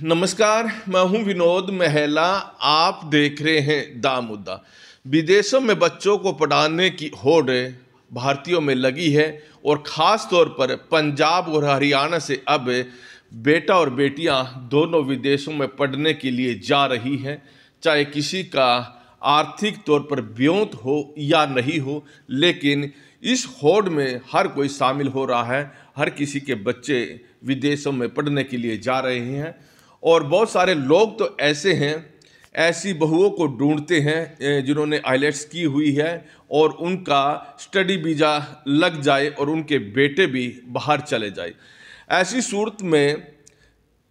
नमस्कार, मैं हूं विनोद मेहला। आप देख रहे हैं दा मुद्दा। विदेशों में बच्चों को पढ़ाने की होड़ भारतीयों में लगी है और ख़ास तौर पर पंजाब और हरियाणा से अब बेटा और बेटियां दोनों विदेशों में पढ़ने के लिए जा रही हैं। चाहे किसी का आर्थिक तौर पर ब्योंत हो या नहीं हो, लेकिन इस होड़ में हर कोई शामिल हो रहा है। हर किसी के बच्चे विदेशों में पढ़ने के लिए जा रहे हैं और बहुत सारे लोग तो ऐसे हैं, ऐसी बहुओं को ढूंढते हैं जिन्होंने आईलेट्स की हुई है और उनका स्टडी वीज़ा लग जाए और उनके बेटे भी बाहर चले जाए। ऐसी सूरत में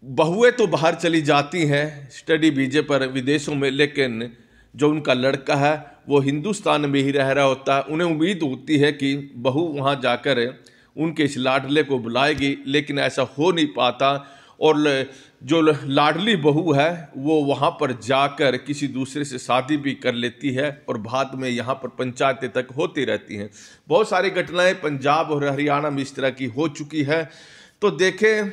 बहुएं तो बाहर चली जाती हैं स्टडी वीज़े पर विदेशों में, लेकिन जो उनका लड़का है वो हिंदुस्तान में ही रह रहा होता है। उन्हें उम्मीद होती है कि बहू वहाँ जाकर उनके इस लाडले को बुलाएगी, लेकिन ऐसा हो नहीं पाता और जो लाडली बहू है वो वहाँ पर जाकर किसी दूसरे से शादी भी कर लेती है और बाद में यहाँ पर पंचायतें तक होती रहती हैं। बहुत सारी घटनाएं पंजाब और हरियाणा में इस तरह की हो चुकी है। तो देखें,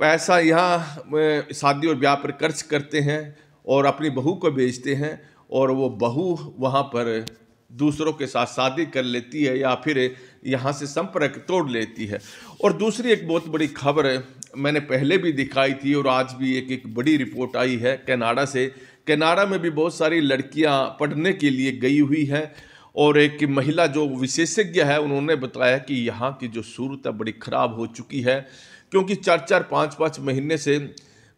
पैसा यहाँ शादी और ब्याह पर खर्च करते हैं और अपनी बहू को बेचते हैं और वो बहू वहाँ पर दूसरों के साथ शादी कर लेती है या फिर यहाँ से संपर्क तोड़ लेती है। और दूसरी एक बहुत बड़ी खबर मैंने पहले भी दिखाई थी और आज भी एक बड़ी रिपोर्ट आई है कनाडा से। कनाडा में भी बहुत सारी लड़कियाँ पढ़ने के लिए गई हुई हैं और एक महिला जो विशेषज्ञ है उन्होंने बताया कि यहाँ की जो सूरत है बड़ी ख़राब हो चुकी है, क्योंकि 4-4 5-5 महीने से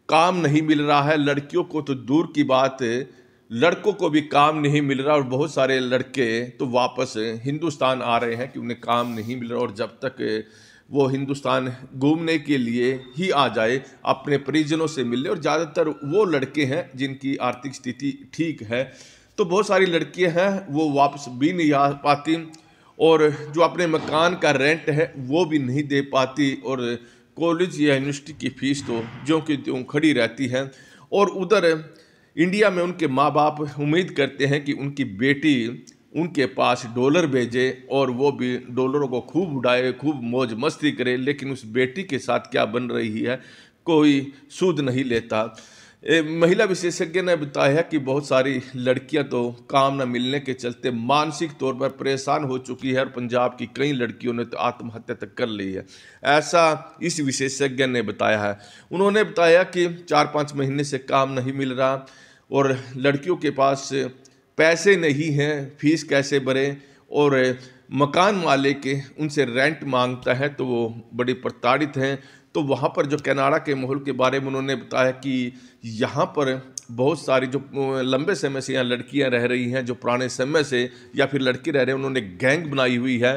काम नहीं मिल रहा है। लड़कियों को तो दूर की बात, लड़कों को भी काम नहीं मिल रहा और बहुत सारे लड़के तो वापस हिंदुस्तान आ रहे हैं कि उन्हें काम नहीं मिल रहा। और जब तक वो हिंदुस्तान घूमने के लिए ही आ जाए, अपने परिजनों से मिलने, और ज़्यादातर वो लड़के हैं जिनकी आर्थिक स्थिति ठीक है, तो बहुत सारी लड़कियां हैं वो वापस भी नहीं आ पाती और जो अपने मकान का रेंट है वो भी नहीं दे पाती और कॉलेज या यूनिवर्सिटी की फ़ीस तो ज्यों की त्यों खड़ी रहती है। और उधर इंडिया में उनके माँ बाप उम्मीद करते हैं कि उनकी बेटी उनके पास डॉलर भेजे और वो भी डॉलरों को खूब उड़ाए, खूब मौज मस्ती करे, लेकिन उस बेटी के साथ क्या बन रही है कोई सूद नहीं लेता। महिला विशेषज्ञ ने बताया कि बहुत सारी लड़कियां तो काम न मिलने के चलते मानसिक तौर पर परेशान हो चुकी है और पंजाब की कई लड़कियों ने तो आत्महत्या तक कर ली है, ऐसा इस विशेषज्ञ ने बताया है। उन्होंने बताया कि 4-5 महीने से काम नहीं मिल रहा और लड़कियों के पास पैसे नहीं हैं, फीस कैसे भरें, और मकान मालिक उनसे रेंट मांगता है तो वो बड़ी प्रताड़ित हैं। तो वहाँ पर जो कनाडा के माहौल के बारे में उन्होंने बताया कि यहाँ पर बहुत सारी जो लंबे समय से यहाँ लड़कियाँ रह रही हैं, जो पुराने समय से या फिर लड़के रह रहे हैं, उन्होंने गैंग बनाई हुई है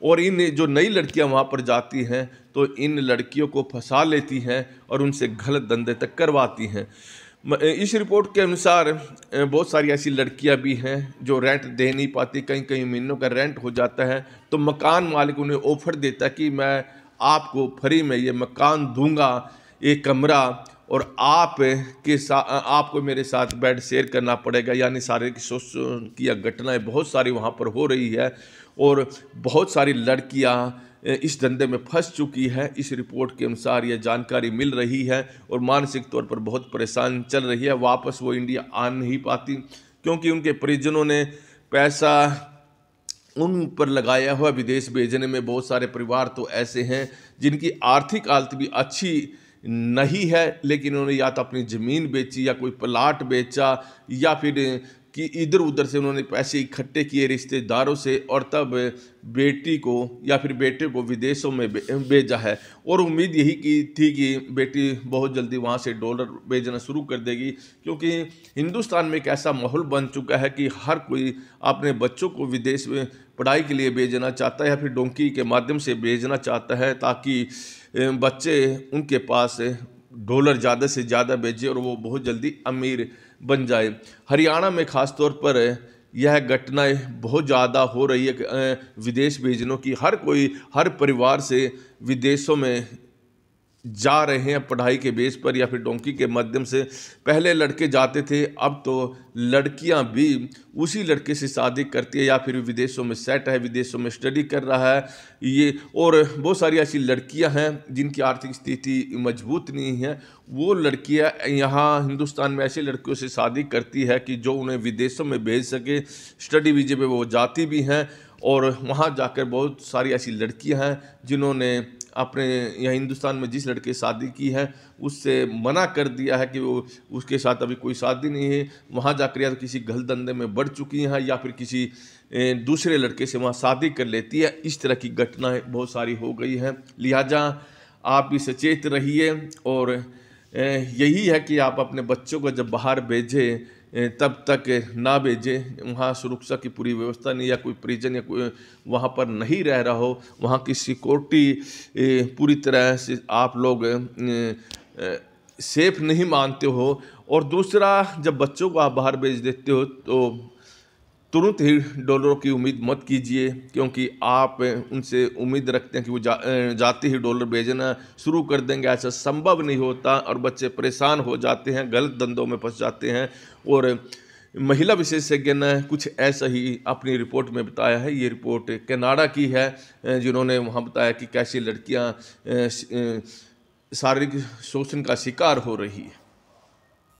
और इन जो नई लड़कियाँ वहाँ पर जाती हैं तो इन लड़कियों को फंसा लेती हैं और उनसे गलत धंधे तक करवाती हैं। इस रिपोर्ट के अनुसार बहुत सारी ऐसी लड़कियां भी हैं जो रेंट दे नहीं पाती, कई कई महीनों का रेंट हो जाता है तो मकान मालिक उन्हें ऑफर देता है कि मैं आपको फ्री में ये मकान दूंगा, एक कमरा, और आप के साथ आपको मेरे साथ बेड शेयर करना पड़ेगा। यानी शारीरिक शोषण की घटनाएं बहुत सारी वहाँ पर हो रही है और बहुत सारी लड़कियाँ इस धंधे में फंस चुकी है। इस रिपोर्ट के अनुसार यह जानकारी मिल रही है और मानसिक तौर पर बहुत परेशान चल रही है। वापस वो इंडिया आ नहीं पाती क्योंकि उनके परिजनों ने पैसा उन पर लगाया हुआ विदेश भेजने में। बहुत सारे परिवार तो ऐसे हैं जिनकी आर्थिक हालत भी अच्छी नहीं है, लेकिन उन्होंने या तो अपनी ज़मीन बेची या कोई प्लाट बेचा या फिर कि इधर उधर से उन्होंने पैसे इकट्ठे किए रिश्तेदारों से और तब बेटी को या फिर बेटे को विदेशों में भेजा है और उम्मीद यही की थी कि बेटी बहुत जल्दी वहाँ से डॉलर भेजना शुरू कर देगी, क्योंकि हिंदुस्तान में एक ऐसा माहौल बन चुका है कि हर कोई अपने बच्चों को विदेश में पढ़ाई के लिए भेजना चाहता है या फिर डोंकी के माध्यम से भेजना चाहता है ताकि बच्चे उनके पास डॉलर ज़्यादा से ज़्यादा भेजे और वो बहुत जल्दी अमीर बन जाए। हरियाणा में ख़ास तौर पर यह घटनाएं बहुत ज़्यादा हो रही है विदेश भेजनों की। हर कोई, हर परिवार से विदेशों में जा रहे हैं पढ़ाई के बेस पर या फिर डोंकी के माध्यम से। पहले लड़के जाते थे, अब तो लड़कियां भी उसी लड़के से शादी करती है या फिर विदेशों में सेट है, विदेशों में स्टडी कर रहा है ये। और बहुत सारी ऐसी लड़कियां हैं जिनकी आर्थिक स्थिति मजबूत नहीं है, वो लड़कियां यहाँ हिंदुस्तान में ऐसे लड़कियों से शादी करती है कि जो उन्हें विदेशों में भेज सके। स्टडी वीजे पे वो जाती भी हैं और वहाँ जाकर बहुत सारी ऐसी लड़कियां हैं जिन्होंने अपने यहाँ हिंदुस्तान में जिस लड़के से शादी की है उससे मना कर दिया है कि वो उसके साथ अभी कोई शादी नहीं है। वहाँ जाकर या तो किसी गलत धंधे में बढ़ चुकी हैं या फिर किसी दूसरे लड़के से वहाँ शादी कर लेती है। इस तरह की घटनाएं बहुत सारी हो गई हैं। लिहाजा आप भी सचेत रहिए और यही है कि आप अपने बच्चों को जब बाहर भेजें तब तक ना भेजें। वहाँ सुरक्षा की पूरी व्यवस्था नहीं, या कोई परिजन या कोई वहाँ पर नहीं रह रहा हो, वहाँ की सिक्योरिटी पूरी तरह से आप लोग सेफ नहीं मानते हो। और दूसरा, जब बच्चों को आप बाहर भेज देते हो तो तुरंत ही डॉलरों की उम्मीद मत कीजिए, क्योंकि आप उनसे उम्मीद रखते हैं कि वो जाते ही डॉलर भेजना शुरू कर देंगे। ऐसा संभव नहीं होता और बच्चे परेशान हो जाते हैं, गलत धंधों में फंस जाते हैं। और महिला विशेषज्ञ ने कुछ ऐसा ही अपनी रिपोर्ट में बताया है। ये रिपोर्ट कनाडा की है, जिन्होंने वहाँ बताया कि कैसी लड़कियाँ शारीरिक शोषण का शिकार हो रही है।